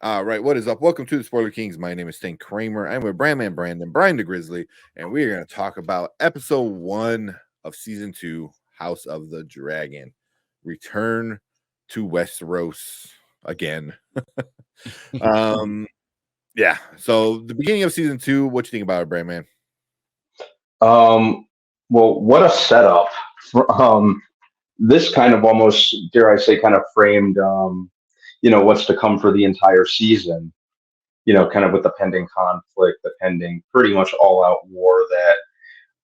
All right, what is up? Welcome to the Spoiler Kings. My name is Stan Kramer. I'm with Brandman Brandon, Brian the Grizzly, and we are going to talk about episode 1 of season 2, House of the Dragon. Return to Westeros again. Yeah. So the beginning of season 2, what you think about it, Brandman? Well, what a setup. This kind of almost, dare I say, kind of framed, what's to come for the entire season. Kind of with the pending conflict, the pending pretty much all-out war that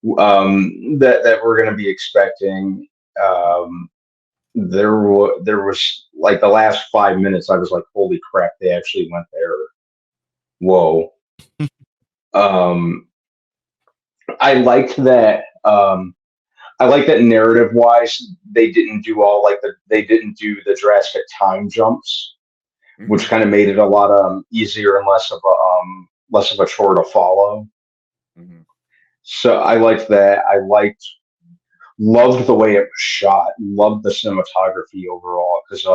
we're going to be expecting. There was like the last 5 minutes, I was like, holy crap, they actually went there. Whoa. Um, I liked that. I like that narrative wise, they didn't do the drastic time jumps, which kind of made it a lot easier and less of a chore to follow. Mm-hmm. So I liked that. Loved the way it was shot. Loved the cinematography overall because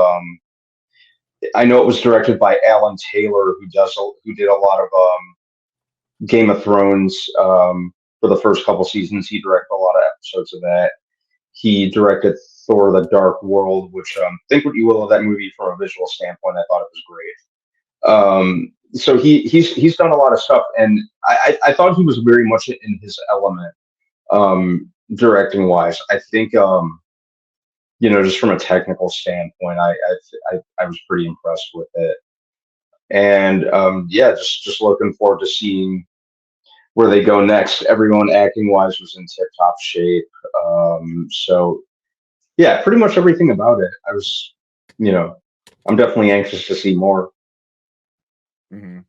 I know it was directed by Alan Taylor, who did a lot of Game of Thrones for the first couple seasons. He directed a lot of episodes of that. He directed Thor: The Dark World, which think what you will of that movie from a visual standpoint. I thought it was great. So he's done a lot of stuff, and I thought he was very much in his element, directing wise. I think just from a technical standpoint, I was pretty impressed with it, and yeah, just looking forward to seeing where they go next. Everyone acting wise was in tip top shape. So yeah, pretty much everything about it. I'm definitely anxious to see more. Mm-hmm.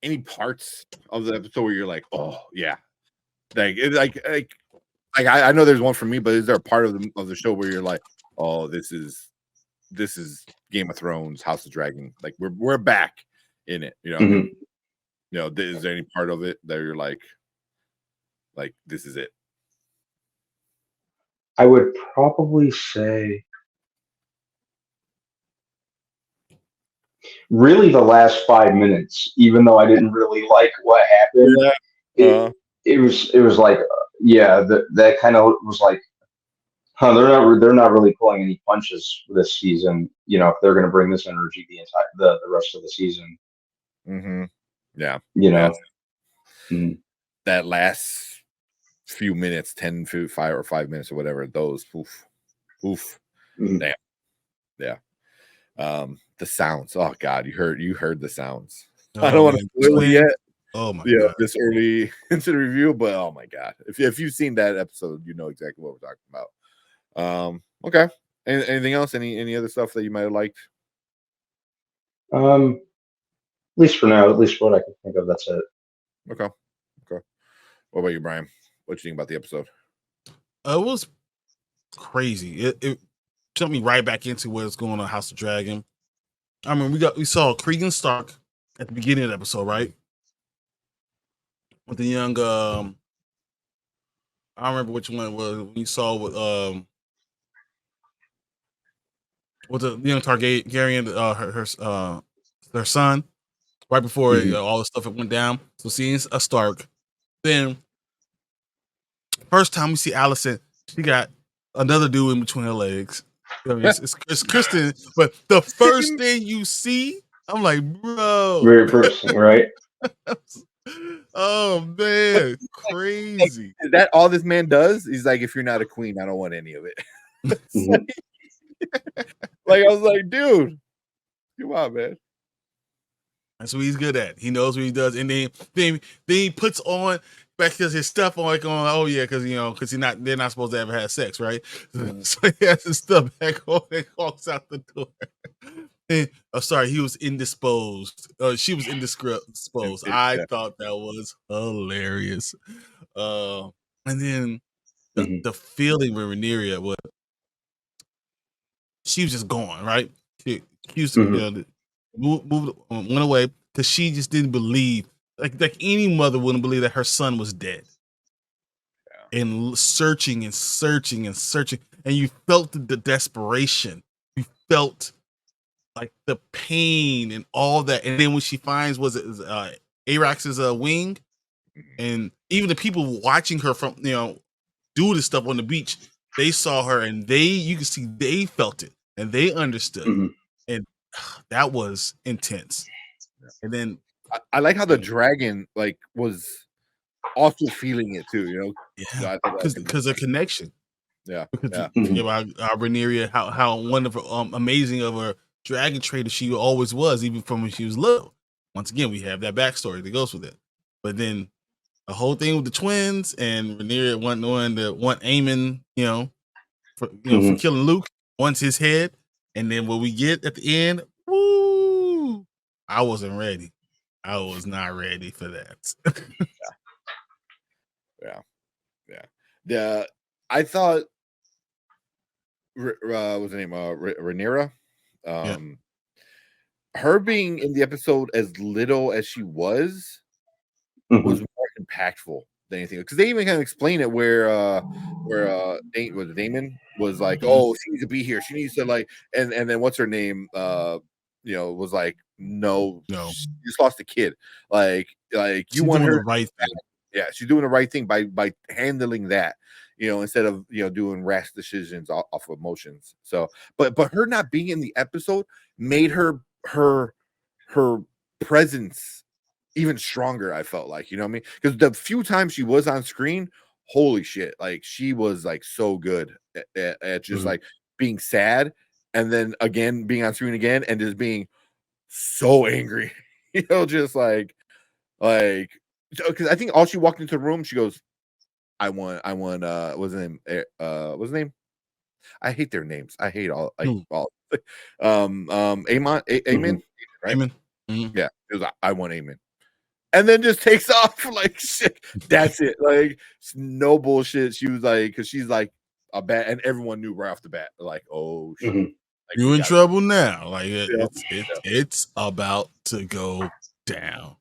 Any parts of the episode where you're like, oh yeah, I know there's one for me, but is there a part of the show where you're like, oh, this is Game of Thrones, House of Dragon, like we're back in it, is there any part of it that you're like this is it? I would probably say really the last 5 minutes, even though I didn't really like what happened. Yeah. It was like, yeah, that kind of was like, huh, they're not really pulling any punches this season. If they're going to bring this energy the rest of the season. Mm-hmm. Yeah. You Yeah. know. Mm. That last few minutes, 10, 5 or 5 minutes or whatever, those oof. Mm. Damn. Yeah. The sounds. Oh God, you heard the sounds. I don't want to spoil it yet. Oh my God. This early into the review, but oh my God, if you've seen that episode, you know exactly what we're talking about. Okay. Anything else? Any other stuff that you might have liked? At least for now, at least what I can think of, that's it. Okay. What about you, Brian? What you think about the episode? It was crazy. It jumped me right back into what's going on House of Dragon. I mean, we saw Cregan Stark at the beginning of the episode, right? With the young I don't remember which one it was. We saw with the young Targaryen, her son, right before all the stuff went down. So seeing a Stark, then first time we see Alicent, she got another dude in between her legs. I mean, it's Kristen, but the first thing you see, I'm like, bro, Very personal, right? Oh man, crazy! Is that all this man does? He's like, if you're not a queen, I don't want any of it. Like I was like, dude, come on, man. That's what he's good at. He knows what he does, and then he puts on back his stuff on, like on. Oh yeah, because they're not supposed to ever have sex, right? So he has his stuff back on and walks out the door. Sorry, he was indisposed. She was indisposed. I thought that was hilarious. And then the feeling with Rhaenyra was she was just gone, right? She used to went away because she just didn't believe, like any mother wouldn't believe that her son was dead. Yeah. And searching, and you felt the desperation. You felt like the pain and all that. And then when she finds Arax's wing, and even the people watching her from do this stuff on the beach, they saw her and you can see they felt it and they understood. Mhm. And that was intense. And then I like how the dragon like was also feeling it too, you know. yeah, because of connection. Yeah, Because yeah. think about Rhaenyra, how wonderful, amazing of a dragon trader she always was, even from when she was little. Once again, we have that backstory that goes with it. But then the whole thing with the twins and Rhaenyra want Aemon, for killing Luke, wants his head, and then what we get at the end, woo! I wasn't ready. I was not ready for that. Yeah. I thought what's her name? Rhaenyra. Her being in the episode as little as she was more impactful than anything, because they even kind of explain it where Daemon was like, oh, she needs to be here, she needs to like, and then what's her name was like, no, she just lost a kid, like you want her the right thing. Yeah, she's doing the right thing by handling that, instead of doing rash decisions off of emotions. So but her not being in the episode made her presence even stronger, I felt like, you know what I mean? Because the few times she was on screen, holy shit, like she was like so good at just like being sad, and then again being on screen again and just being so angry, just like because I think all she walked into the room, she goes, I want what's his name? What's his name? I hate their names. I hate all Aemon, right? Aemon. Yeah, it was I want Aemon. And then just takes off like shit. That's it. Like no bullshit. She was like, because she's like a bad, and everyone knew right off the bat, like, oh shit. Like, you in trouble now. Like it's about to go down.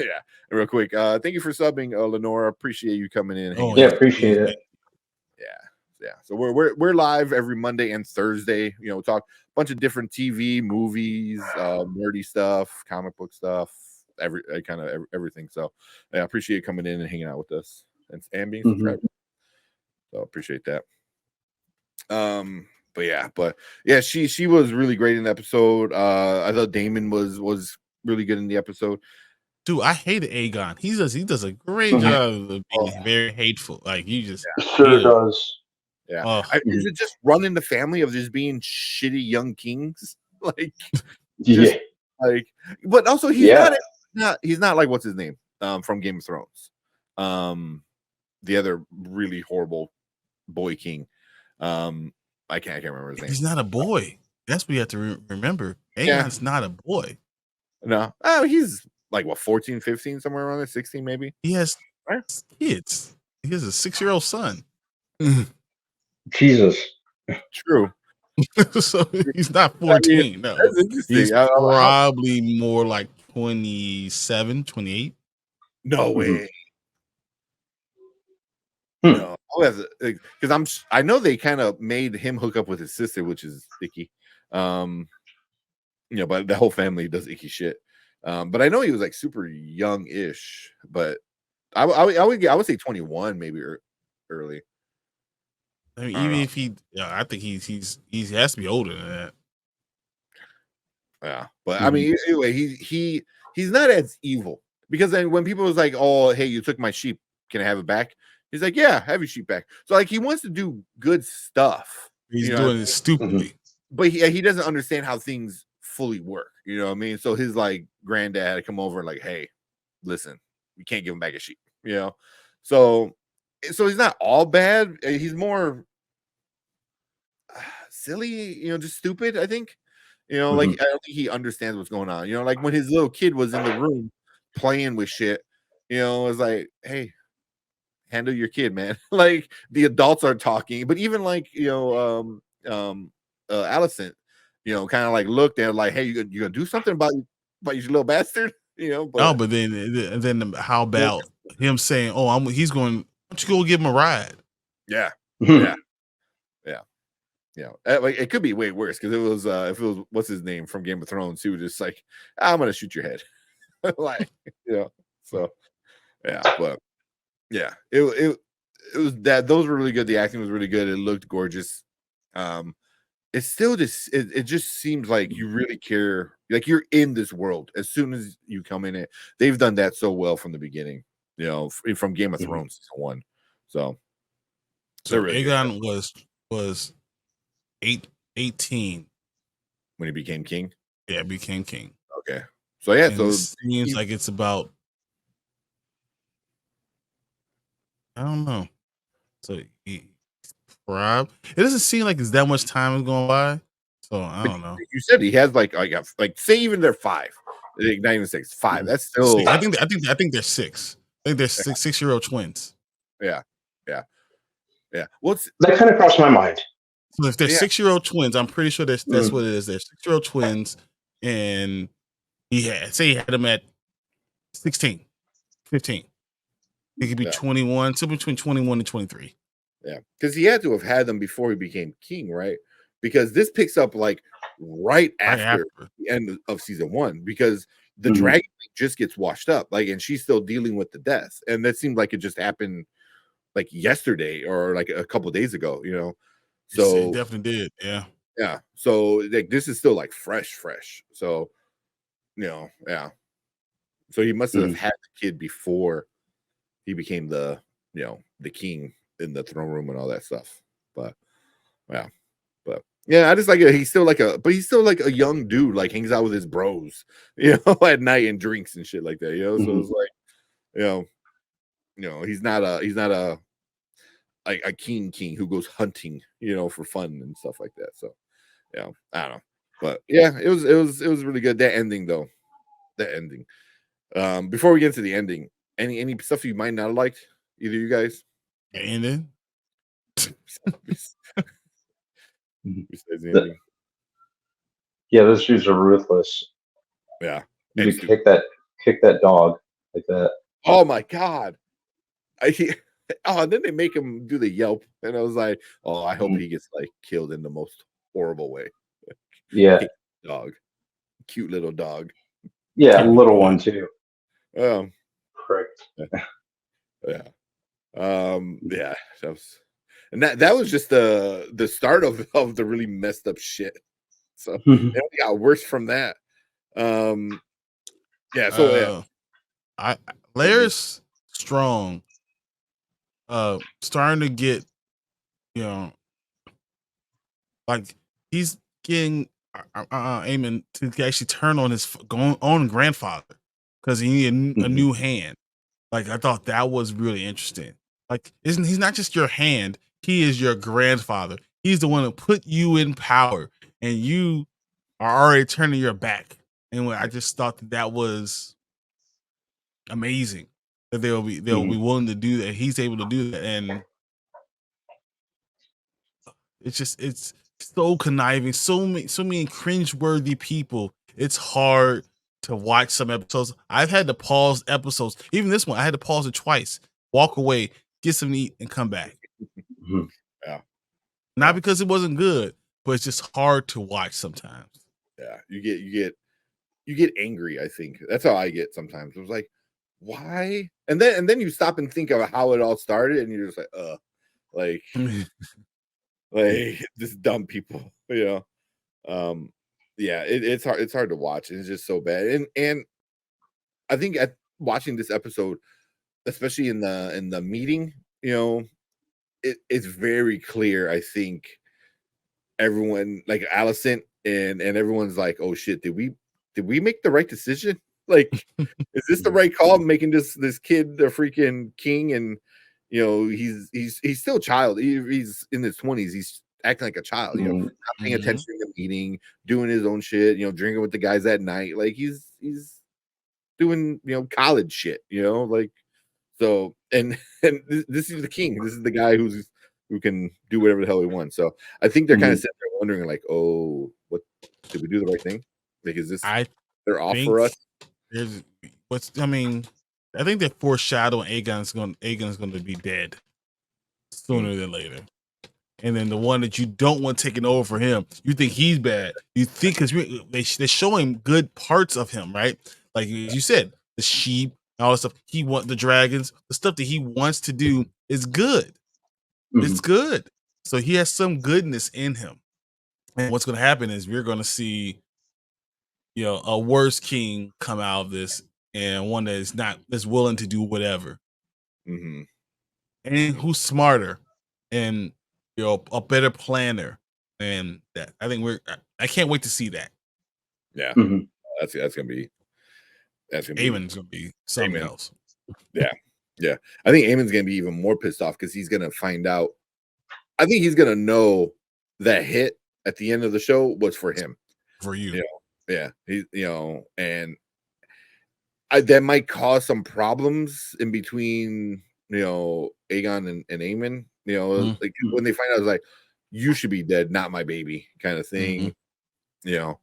Yeah. Real quick. Thank you for subbing, Lenora. Appreciate you coming in. Appreciate it. Yeah. So we're live every Monday and Thursday. Talk a bunch of different TV, movies, nerdy stuff, comic book stuff, everything. So I appreciate you coming in and hanging out with us and being subscribed. So appreciate that. But yeah, she was really great in the episode. I thought Daemon was really good in the episode. Dude, I hated Aegon. He does a great job of being very hateful. Like you just sure does. Yeah. Is it just running the family of just being shitty young kings? Like but also he's not like, what's his name? From Game of Thrones. The other really horrible boy king. I can't remember his name. He's not a boy. That's what you have to remember. Aegon's not a boy. No. Oh, he's like what, 14, 15, somewhere around there, 16 maybe. He has kids. He has a 6-year-old son. Jesus. True. So he's not 14. No. He's probably more like 27, 28. No way. No, because I know they kind of made him hook up with his sister, which is icky. But the whole family does icky shit. But I know he was like super young-ish. But I would say 21 maybe early. I mean, even if I think he has to be older than that. Yeah, but I mean, anyway, he's not as evil, because then when people was like, "Oh, hey, you took my sheep, can I have it back?" He's like, "Yeah, have your sheep back." So like, he wants to do good stuff. He's doing it stupidly, but he doesn't understand how things fully work. You know what I mean? So his like granddad had to come over and like, "Hey, listen, you can't give him back a sheep." So he's not all bad. He's more silly, just stupid, I think. Like I don't think he understands what's going on. Like when his little kid was in the room playing with shit, it was like, hey, handle your kid, man. Like the adults are talking, but even like Alicent, kind of like looked at like, hey, you gonna do something about your little bastard, but but then how about him saying, "Oh, he's going, why don't you go give him a ride?" Yeah. you know, like it could be way worse because it was if it was what's his name from Game of Thrones, he was just like, I'm gonna shoot your head, like you know. So yeah, but yeah, it was that those were really good. The acting was really good. It looked gorgeous. It's still just it just seems like you really care, like you're in this world as soon as you come in it. They've done that so well from the beginning, you know, from Game of Thrones season 1. So really Aegon was 18 when he became king. Yeah, became king. Okay, so yeah, and so it seems like it's about, I don't know. So it doesn't seem like it's that much time is going by. So I don't know. You said he has like say even they're 5, like not even 6, 5. That's still 6. I think they're 6. I think they're 6-year-old twins. Yeah. Well, that kind of crossed my mind. So if they're 6-year-old twins, I'm pretty sure that's what it is. They're 6-year-old twins, and he had them at 16, 15. He could be 21, so between 21 and 23. Yeah, because he had to have had them before he became king, right? Because this picks up like right after the end of season 1, because the dragon just gets washed up, like, and she's still dealing with the death, and that seemed like it just happened like yesterday or like a couple of days ago, you know. So it definitely did, yeah. So like this is still like fresh. So you know, yeah. So he must have had the kid before he became the king in the throne room and all that stuff. But yeah, I just like it. He's still like a young dude, like hangs out with his bros, you know, at night and drinks and shit like that, you know. So it's like, you know, he's not a king who goes hunting, you know, for fun and stuff like that. So yeah, I don't know. But yeah, it was really good. That ending though. That ending. Before we get into the ending, any stuff you might not have liked, either you guys? Ending? Yeah, those dudes are ruthless. Yeah. You kick that dog like that. Oh my god. And then they make him do the yelp, and I was like, oh, I hope he gets like killed in the most horrible way. Yeah. Dog. Cute little dog. Yeah, little one too. Prick. Yeah. Yeah, that was, and that was just the start of the really messed up shit. So it only got worse from that. Yeah, so Larys Strong starting to get, you know, like he's getting aiming to actually turn on his own grandfather because he needed a new hand. Like I thought that was really interesting. Like he's not just your hand, he is your grandfather. He's the one who put you in power, and you are already turning your back. And I just thought that was amazing that they'll be willing to do that. He's able to do that, and it's so conniving. So many cringeworthy people. It's hard to watch some episodes. I've had to pause episodes. Even this one, I had to pause it twice, walk away, get some to eat, and come back. Yeah. Not because it wasn't good, but it's just hard to watch sometimes. Yeah, you get angry. I think that's how I get sometimes. It was like, why? And then you stop and think of how it all started, and you're just like, like this dumb people, you know. Yeah, it's hard to watch. It's just so bad. And I think at watching this episode, especially in the meeting, you know, it's very clear. I think everyone, like Alicent and everyone's like, oh shit, did we make the right decision? Like, is this the right call, making this kid the freaking king? And you know, he's still a child. He's in his 20s. He's acting like a child, you know, not paying attention to the meeting, doing his own shit, you know, drinking with the guys at night. Like he's doing, you know, college shit, you know, like. So and this is the king. This is the guy who can do whatever the hell he wants. So I think they're kind of sitting there wondering, like, oh, what did we do the right thing? Like, is this they're off for us? I think they're foreshadowing Aegon's going to be dead sooner than later. and then the one that you don't want taking over for him, you think he's bad. You think because they're showing good parts of him, right? Like you said, the sheep, and all that stuff. He want the dragons, the stuff that he wants to do is good. It's good. So he has some goodness in him. And what's going to happen is we're going to see, a worse king come out of this, and one that is not that's willing to do whatever, Mm-hmm. and who's smarter, and a better planner. And that I think I can't wait to see that. Yeah, Mhm. that's gonna be Aemon's gonna be something Aemon. else. Yeah. I think Eamon's gonna be even more pissed off because he's gonna find out. I think he's gonna know that hit at the end of the show was for him. For you. Yeah. He, and that might cause some problems in between, Aegon and Aemon. Like when they find out, it's like, you should be dead, not my baby, kind of thing. Yeah.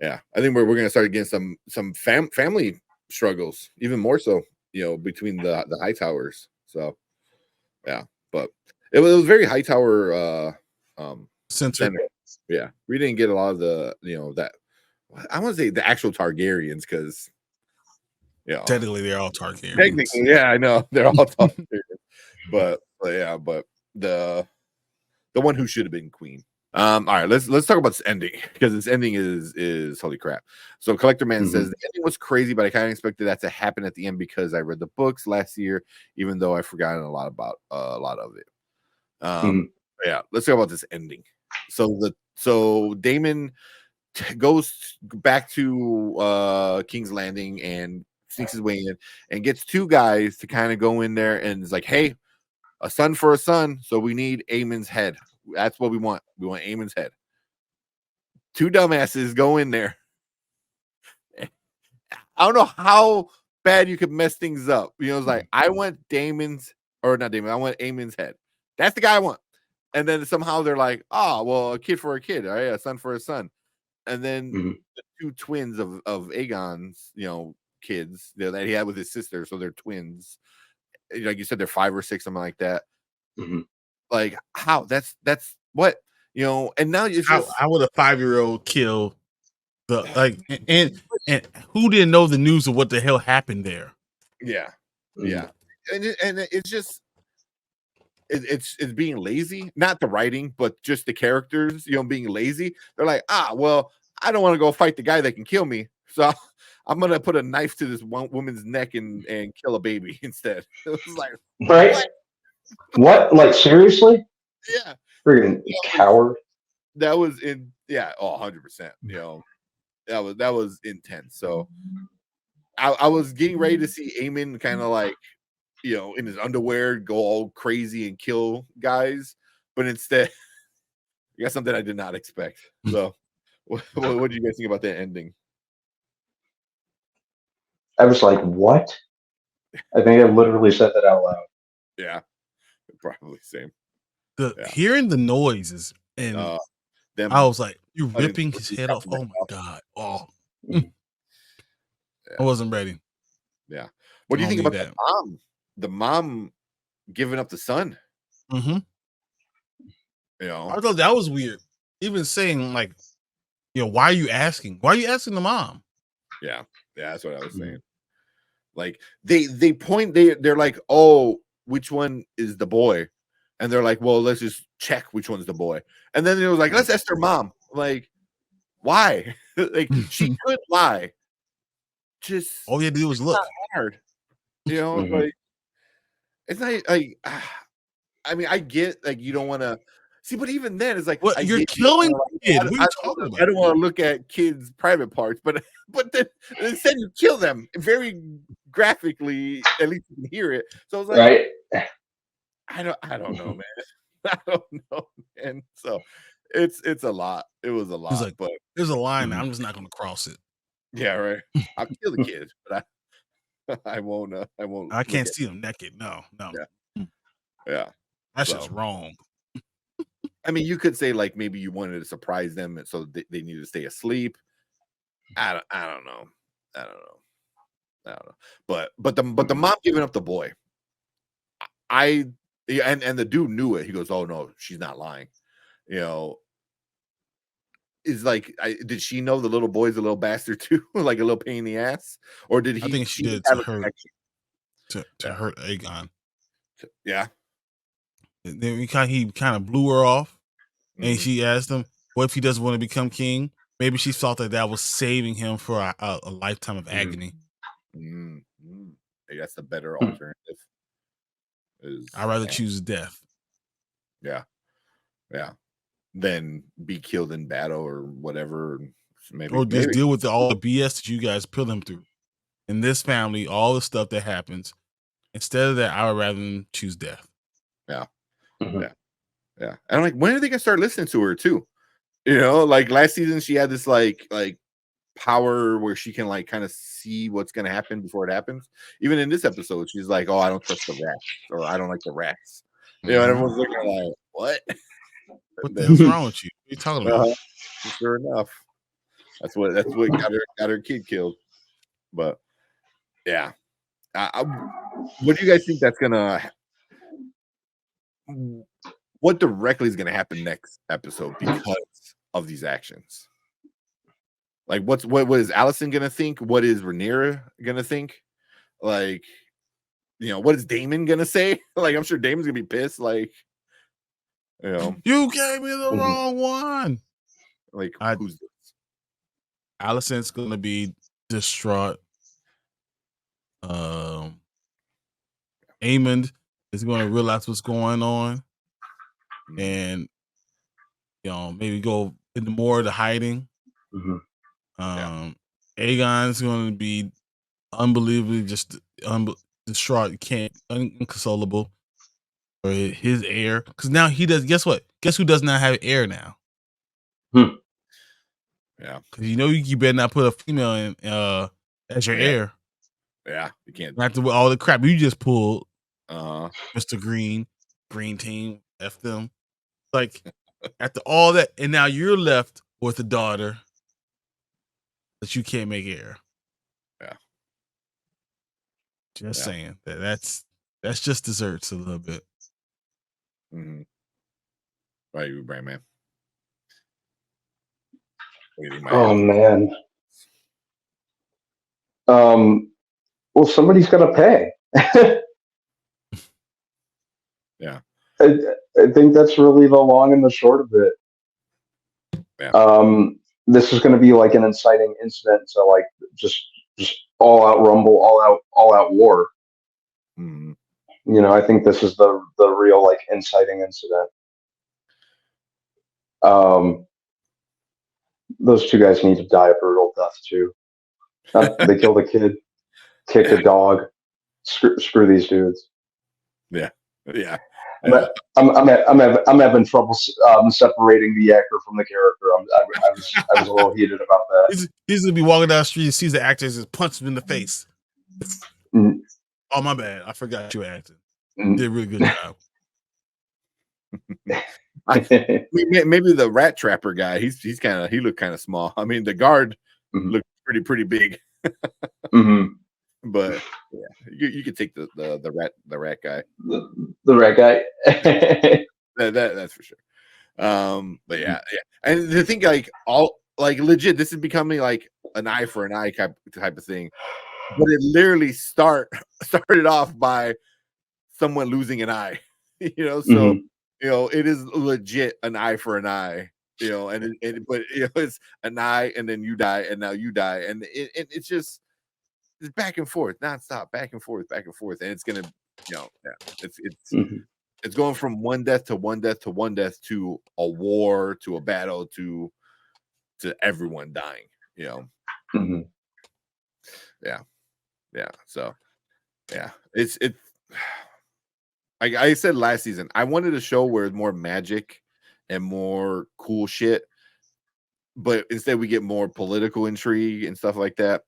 I think we're gonna start getting some family struggles, even more so, between the Hightowers. So yeah, but it was very Hightower Center. Yeah, we didn't get a lot of the that I want to say the actual Targaryens because technically they're all Targaryens. Technically, yeah, I know they're all Targaryens, but the one who should have been queen. All right, let's talk about this ending because this ending is holy crap. So Collector Man says the ending was crazy, but I kind of expected that to happen at the end because I read the books last year, even though I've forgotten a lot about a lot of it. Yeah, let's talk about this ending. So Daemon goes back to King's Landing and sneaks his way in and gets two guys to kind of go in there and is like, hey, a son for a son, so we need Aemon's head. That's what we want. We want Aemon's head. Two dumbasses go in there. I don't know how bad you could mess things up. It's like, I want I want Aemon's head. That's the guy I want. And then somehow they're like, well, a kid for a kid, all right, a son for a son. And then the two twins of Aegon's, kids that he had with his sister, so they're twins. Like you said, they're 5 or 6, something like that. Like, how? That's what, and now it's just, how would a 5-year-old kill and who didn't know the news of what the hell happened there? Yeah. And it's just it's being lazy, not the writing, but just the characters, being lazy. They're like, well, I don't want to go fight the guy that can kill me, so I'm gonna put a knife to this one woman's neck and kill a baby instead. It was like, right? What? Like, seriously? Yeah. Friggin' coward. That was 100%. That was intense. So I was getting ready to see Aemon kind of like, in his underwear go all crazy and kill guys, but instead you got something I did not expect. So what do you guys think about that ending? I was like, what? I think I literally said that out loud. Yeah, probably same. Hearing the noises and I was like, you ripping his head off. Oh my god. I wasn't ready. Yeah. What do you think about that the mom giving up the son? I thought that was weird. Even saying like, why are you asking? Why are you asking the mom? Yeah, that's what I was saying. Like they point, they're like, oh, which one is the boy? And they're like, well, let's just check which one's the boy. And then it was like, let's ask their mom. Like, why? Like, she could lie. Just all you had to do was look. Hard. Like, it's not like, I mean, I get like you don't want to see, but even then, it's like, what, you're killing kids. I don't want to look at kids' private parts, but then instead you kill them very graphically. At least you can hear it. So it's like, right? I don't know, man. I don't know, man. So it's a lot. It was a lot, like, but there's a line. I'm just not going to cross it. Yeah, right. I'll kill the kids, but I won't. I can't see them naked. No. Yeah. That's just wrong. I mean, you could say like maybe you wanted to surprise them, and so they needed to stay asleep. I don't know. But the mom giving up the boy, I Yeah, and the dude knew it. He goes, "Oh no, she's not lying." You know, is like, did she know the little boy's a little bastard too, like a little pain in the ass, or did I think she she did have to a hurt connection? to Yeah, hurt Aegon. yeah. And then he kind of blew her off, and Mhm. she asked him, "What if he doesn't want to become king?" Maybe she thought that was saving him for a lifetime of Mhm. agony. Mm, mm. Hey, that's the better Mhm. alternative. I'd Is rather choose death. yeah, yeah. Then be killed in battle or whatever. Maybe, Or just maybe. deal with all the BS that you guys put him through. In this family, all the stuff that happens. Instead of that, I would rather choose death. Yeah, Mhm. yeah, yeah. And I'm like, when are they gonna start listening to her too? You know, like last season, she had this like power where she can like kind of see what's gonna happen before it happens. Even in this episode, she's like, "Oh, I don't trust the rats," or "I don't like the rats." You know, and Mhm. everyone's looking like, "What?" What the Then, hell's wrong with you? What are you talking about? uh, sure enough, that's what got her kid killed. But yeah, what do you guys think that's gonna? What directly is gonna happen next episode because of these actions? Like, what is Allison gonna think? What is Rhaenyra gonna think? Like, what is Damon gonna say? Like, I'm sure Damon's gonna be pissed. Like, you know, You gave me the Mhm. wrong one. like I who's this? Allison's gonna be distraught. Aemond is gonna realize what's going on Mm, and maybe go into more of the hiding. Mhm. yeah, Aegon's gonna be unbelievably just distraught, can't inconsolable for his heir. Because now he does. Guess what? Guess who does not have heir now? Hmm. yeah, Because you better not put a female in as your yeah, heir. yeah. You can't. After all the crap you just pulled, Uh, Mr. Green Team, F them. Like after all that, and now you're left with a daughter that you can't make heir. yeah, Just yeah. saying that's just desserts a little bit. Mm-hmm. Right, you brain man. Waiting my Oh head. man. Well, somebody's got to pay. Yeah, I, I think that's really the long and the short of it. yeah. This is going to be like an inciting incident to like just just all out rumble, all out war. Mm-hmm. I think this is the real like inciting incident. Those two guys need to die a brutal death too. They killed a kid, kicked a dog. Screw these dudes. Yeah, yeah, I'm yeah. I'm having trouble separating the actor from the character. I was a little heated about that. He's gonna be walking down the street and sees the actors just punch him in the face. Mm, Oh my bad, I forgot you were acting. mm. Did a really good job. Maybe the rat trapper guy. He looked kind of small. I mean, the guard Mhm. looked pretty big, Mhm. but yeah, you could take the rat guy. The red guy. That's for sure. But yeah, and the thing, like, all like legit, this is becoming like an eye for an eye type of thing. But it literally started off by someone losing an eye. So Mhm. it is legit an eye for an eye. But it's an eye, and then you die, and now you die, and it's just it's back and forth, nonstop, back and forth, and it's gonna, yeah, Mhm. it's going from one death to one death to one death to a war to a battle to everyone dying. Mhm. Yeah, yeah. So yeah, it's. Like I said last season, I wanted a show where it's more magic and more cool shit, but instead we get more political intrigue and stuff like that.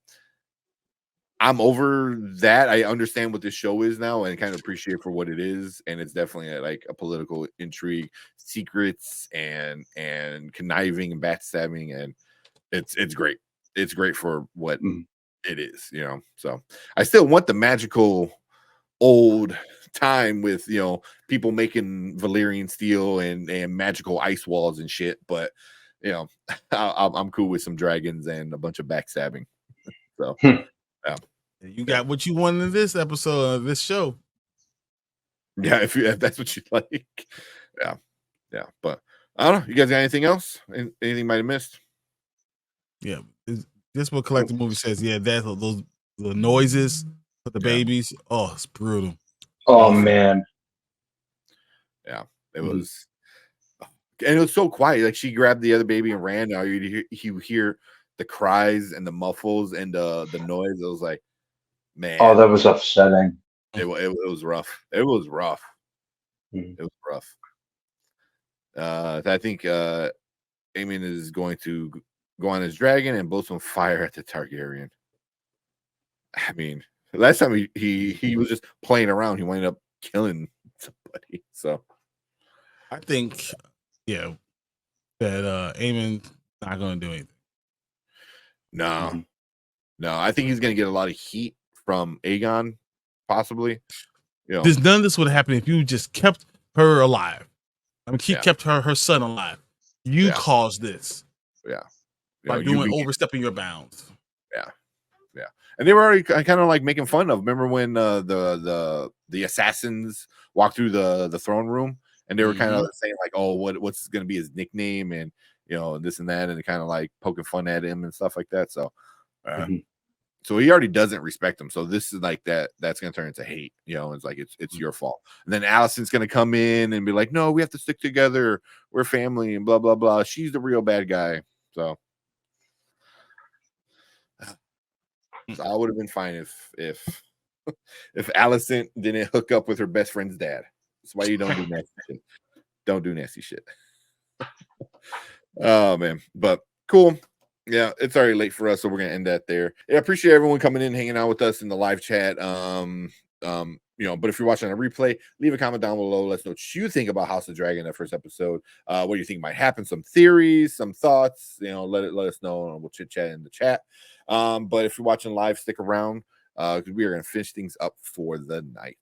I'm over that. I understand what this show is now and kind of appreciate for what it is, and it's definitely like a political intrigue, secrets, and conniving and backstabbing, and it's great. It's great for what Mhm. it is. So I still want the magical old time with people making Valyrian steel and magical ice walls and shit. But I'm cool with some dragons and a bunch of backstabbing. So yeah, You got what you wanted in this episode of this show. Yeah, if that's what you like. Yeah. But I don't know. You guys got anything else? Anything might have missed? Yeah, this what Collective Movie says. Yeah, that's those the noises for the babies. Oh, it's brutal. Oh man. Yeah, it was, and it was so quiet. Like she grabbed the other baby and ran. Now you hear the cries and the muffles and the noise. It was like, man. Oh, that was upsetting. It was rough. It was rough. Mm-hmm. It was rough. I think Aemon is going to go on his dragon and blow some fire at the Targaryen. I mean, last time he was just playing around. He wound up killing somebody. So I think, that Aemon not going to do anything. No. I think he's going to get a lot of heat from Aegon, possibly. None of this would happen if you just kept her alive. I mean, kept her son alive. You caused this. Yeah. By overstepping your bounds. Yeah. And they were already kind of like making fun of. Remember when the assassins walked through the throne room and they were kind of saying like, "Oh, what's going to be his nickname?" and this and that, and kind of like poking fun at him and stuff like that. So, so he already doesn't respect him. So this is like that's going to turn into hate. It's like it's your fault. And then Alicent's going to come in and be like, "No, we have to stick together. We're family," and blah blah blah. She's the real bad guy. So I would have been fine if Alicent didn't hook up with her best friend's dad. That's why you don't do nasty shit. Don't do nasty shit. Oh man, but cool. Yeah, it's already late for us, so we're gonna end that there. Yeah, I appreciate everyone coming in, hanging out with us in the live chat. But if you're watching a replay, leave a comment down below. Let us know what you think about House of Dragon, that first episode. What do you think might happen? Some theories, some thoughts. Let us know, and we'll chit chat in the chat. But if you're watching live, stick around because we are going to finish things up for the night.